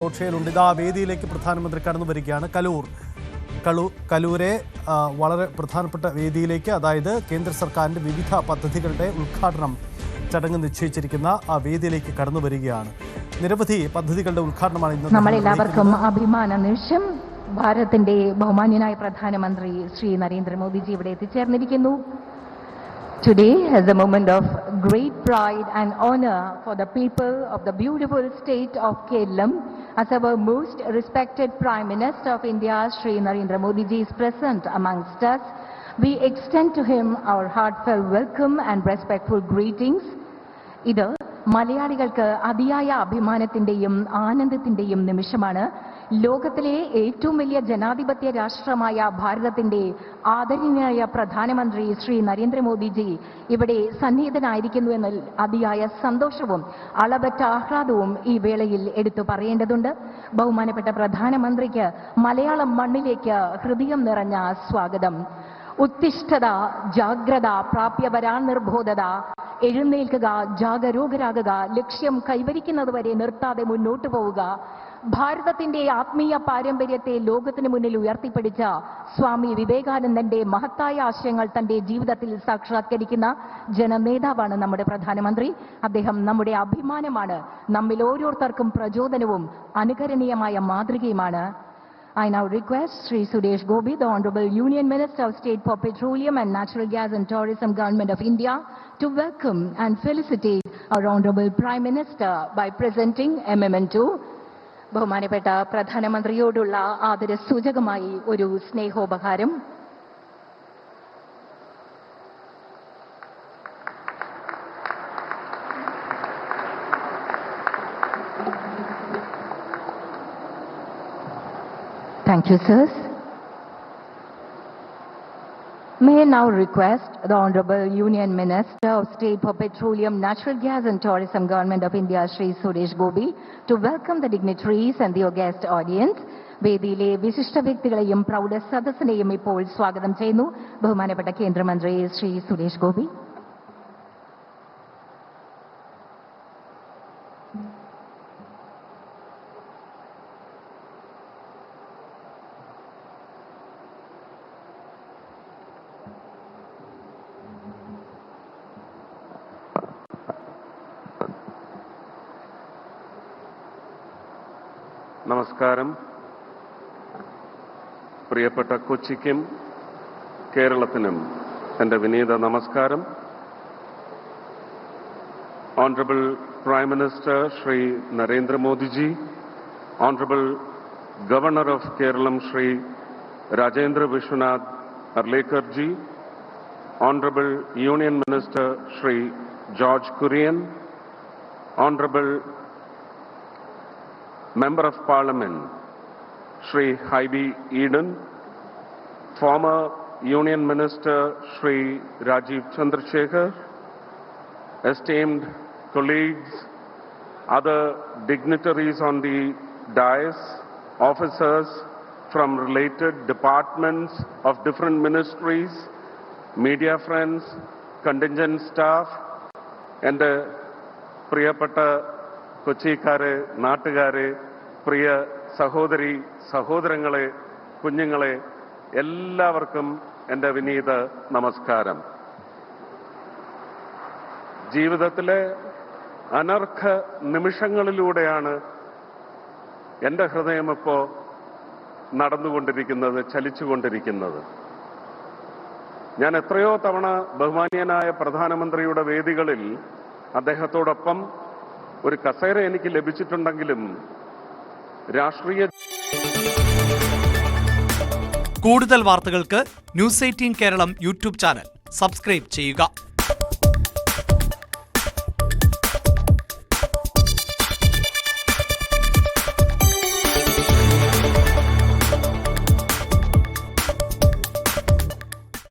ഓക്ഷയിലുണ്ട്. ഇതാ വേദിയിലേക്ക് പ്രധാനമന്ത്രി കടന്നു വരികയാണ്. കലൂരെ വളരെ പ്രധാനപ്പെട്ട വേദിയിലേക്ക്, അതായത് കേന്ദ്ര സർക്കാരിന്റെ വിവിധ പദ്ധതികളുടെ ഉദ്ഘാടനം ചടങ്ങ് നിശ്ചയിച്ചിരിക്കുന്ന ആ വേദിയിലേക്ക് കടന്നു വരികയാണ്. നിരവധി പദ്ധതികളുടെ ഉദ്ഘാടനമാണ് ഇന്ന്. നമ്മളെല്ലാവർക്കും അഭിമാന നിമിഷം. ഭാരതത്തിന്റെ ബഹുമാന്യനായ പ്രധാനമന്ത്രി ശ്രീ നരേന്ദ്രമോദിജി ഇവിടെ എത്തിച്ചേർന്നിരിക്കുന്നു. Today is a moment of great pride and honor for the people of the beautiful state of Kerala, as our most respected Prime Minister of India, Shri Narendra Modi ji, is present amongst us. We extend to him our heartfelt welcome and respectful greetings. ഇത് മലയാളികൾക്ക് അതിയായ അഭിമാനത്തിന്റെയും ആനന്ദത്തിന്റെയും നിമിഷമാണ്. ലോകത്തിലെ ഏറ്റവും വലിയ ജനാധിപത്യ രാഷ്ട്രമായ ഭാരതത്തിന്റെ ആദരണീയനായ പ്രധാനമന്ത്രി ശ്രീ നരേന്ദ്രമോദിജി ഇവിടെ സന്നിഹിതനായിരിക്കുന്നു എന്നതിൽ അതിയായ സന്തോഷവും അളവറ്റ ആഹ്ലാദവും ഈ വേളയിൽ എടുത്തു പറയേണ്ടതുണ്ട്. ബഹുമാനപ്പെട്ട പ്രധാനമന്ത്രിക്ക് മലയാളം മണ്ണിലേക്ക് ഹൃദയം നിറഞ്ഞ സ്വാഗതം. ഉത്തിഷ്ഠത, ജാഗ്രത, പ്രാപ്യപരാൻ നിർബോധത, എഴുന്നേൽക്കുക, ജാഗരൂകരാകുക, ലക്ഷ്യം കൈവരിക്കുന്നതുവരെ നിർത്താതെ മുന്നോട്ടു പോവുക. ഭാരതത്തിന്റെ ആത്മീയ പാരമ്പര്യത്തെ ലോകത്തിന് മുന്നിൽ ഉയർത്തിപ്പിടിച്ച സ്വാമി വിവേകാനന്ദന്റെ മഹത്തായ ആശയങ്ങൾ തന്റെ ജീവിതത്തിൽ സാക്ഷാത്കരിക്കുന്ന ജനനേതാവാണ് നമ്മുടെ പ്രധാനമന്ത്രി. അദ്ദേഹം നമ്മുടെ അഭിമാനമാണ്, നമ്മിൽ ഓരോരുത്തർക്കും പ്രചോദനവും അനുകരണീയമായ മാതൃകയുമാണ്. I now request Sri Suresh Gopi, the Honorable Union Minister of State for Petroleum and Natural Gas and Tourism, Government of India, to welcome and felicitate our Honorable Prime Minister by presenting a memento. ബഹുമാനപ്പെട്ട പ്രധാനമന്ത്രിയോടുള്ള ആദര സൂചകമായി ഒരു സ്നേഹോപഹാരം. Thank you, sirs. May I now request the Honorable Union Minister of State for Petroleum, Natural Gas and Tourism, Government of India, Shri Suresh Gopi, to welcome the dignitaries and the august audience. വേദിയിലെ വിശിഷ്ട വ്യക്തികളെയും പ്രൗഢ സദസ്സിനെയും ഇപ്പോൾ സ്വാഗതം ചെയ്യുന്നു. ബഹുമാനപ്പെട്ട കേന്ദ്രമന്ത്രി ശ്രീ സുരേഷ് ഗോപി. നമസ്കാരം. പ്രിയപ്പെട്ട കൊച്ചിക്കും കേരളത്തിനും എൻ്റെ വിനീത നമസ്കാരം. Honorable Prime Minister Shri Narendra Modi ji, Honorable Governor of Kerala Shri Rajendra Vishwanath Arlekar ji, Honorable Union Minister Shri George Kurian, Honorable Member of Parliament Shri Haibi Eden, former Union Minister Shri Rajiv Chandrasekhar, esteemed colleagues, other dignitaries on the dais, officers from related departments of different ministries, media friends, contingent staff, and പ്രിയപ്പെട്ട കൊച്ചിക്കാരെ, നാട്ടുകാരെ, പ്രിയ സഹോദരി സഹോദരങ്ങളെ, കുഞ്ഞുങ്ങളെ, എല്ലാവർക്കും എൻ്റെ വിനീത നമസ്കാരം. ജീവിതത്തിലെ അനർഘ നിമിഷങ്ങളിലൂടെയാണ് എൻ്റെ ഹൃദയം ഇപ്പോൾ നടന്നുകൊണ്ടിരിക്കുന്നത്, ചലിച്ചുകൊണ്ടിരിക്കുന്നത്. ഞാൻ എത്രയോ തവണ ബഹുമാന്യനായ പ്രധാനമന്ത്രിയുടെ വേദികളിൽ അദ്ദേഹത്തോടൊപ്പം ഒരു കസേര എനിക്ക് ലഭിച്ചിട്ടുണ്ടെങ്കിലും രാഷ്ട്രീയ കൂടുതൽ വാർത്തകൾക്ക് news 18 Keralam YouTube channel subscribe ചെയ്യുക.